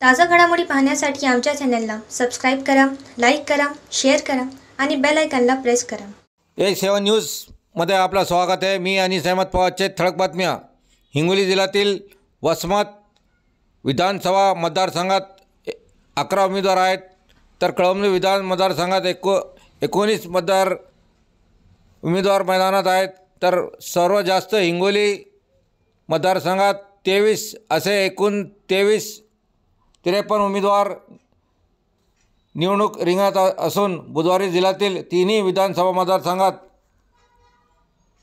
ताज़ा घडामोडी पाहण्यासाठी आमच्या चॅनलला सबस्क्राईब करा, लाईक करा, शेअर करा आणि बेल आयकॉनला प्रेस करा। A7 न्यूजमध्ये आपलं स्वागत आहे। मी अनिस अहमद पवारचे ठळक बातम्या। हिंगोली जिल्ह्यातील वसमत विधानसभा मतदारसंघात 11 उमेदवार आहेत, तर कळमनुरी विधान मतदारसंघात 19 उमेदवार मैदानात आहेत। तर सर्व जास्त हिंगोली मतदारसंघात 23 असे एकूण 53 उमेदवार निवडणूक रिंगणात असून बुधवारी जिल्ह्यातील तिन्ही विधानसभा मतदारसंघात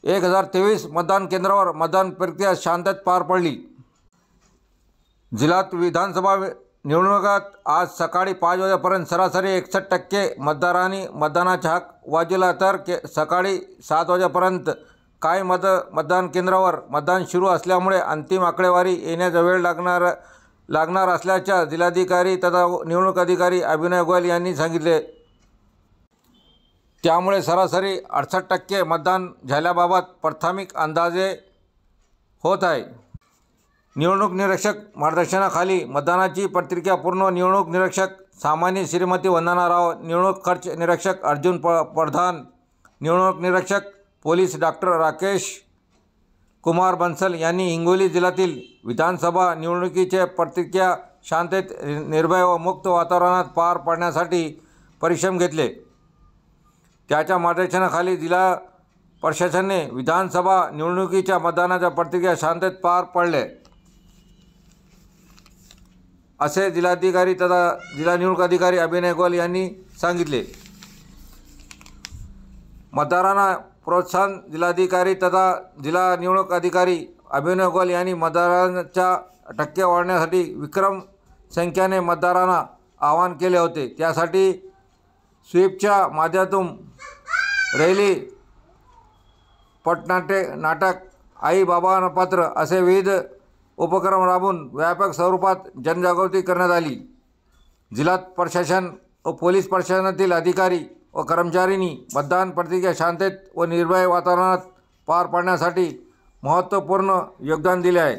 1023 मतदान केंद्रावर मतदान प्रक्रिया शांततेत पार पडली। जिल्ह्यात विधानसभा निवडणुकात आज सकाळी 5 वाजेपर्यंत सरासरी 61% मतदारांनी मतदानाचा हक्क वाजवला, तर सकाळी 7 वाजेपर्यंत काही मतदान केंद्रावर मतदान सुरू असल्यामुळे अंतिम आकडेवारी येण्याचा वेळ लागणार असल्याचे जिल्हाधिकारी तथा निवडणूक अधिकारी अभिनय गोयल यांनी सांगितले। त्यामुळे सरासरी 68% मतदान झाल्याबाबत प्राथमिक अंदाजे होत आहे। निवडणूक निरीक्षक मार्गदर्शनाखाली मतदानाची प्रक्रिया पूर्ण निवडणूक निरीक्षक सामान्य श्रीमती वंदना राव, निवडणूक खर्च निरीक्षक अर्जुन प्रधान, निवडणूक निरीक्षक पोलीस डॉक्टर राकेश कुमार बंसल यांनी हिंगोली जिल्ह्यातील विधानसभा निवडणुकीचे प्रक्रिया शांततेत निर्भय व मुक्त वातावरणात पार पाडण्यासाठी परिश्रम घेतले। त्याच्या मार्गदर्शनाखाली जिल्हा प्रशासनाने विधानसभा निवडणुकीच्या मतदानाच्या प्रक्रिया शांततेत पार पडले, असे जिल्हाधिकारी तथा जिल्हा निवडणूक अधिकारी अभिनय गोयल यांनी सांगितले। मतदारांना प्रोत्साहन जिल्हाधिकारी तथा जिल्हा निवडणूक अधिकारी अभिनय गोयल यांनी मतदारांच्या टक्के वाढवण्यासाठी विक्रम संख्येने मतदारांना आवाहन केले होते। त्यासाठी स्वीपच्या माध्यमातून रॅली, पथनाट्य, नाटक, आई बाबांना पत्र असे विविध उपक्रम राबवून व्यापक स्वरूपात जनजागृती करण्यात आली। जिल्हा प्रशासन व पोलीस प्रशासनातील अधिकारी व कर्मचाऱ्यांनी मतदान प्रक्रिया शांततेत व निर्भय वातावरणात पार पाडण्यासाठी महत्त्वपूर्ण योगदान दिले आहे।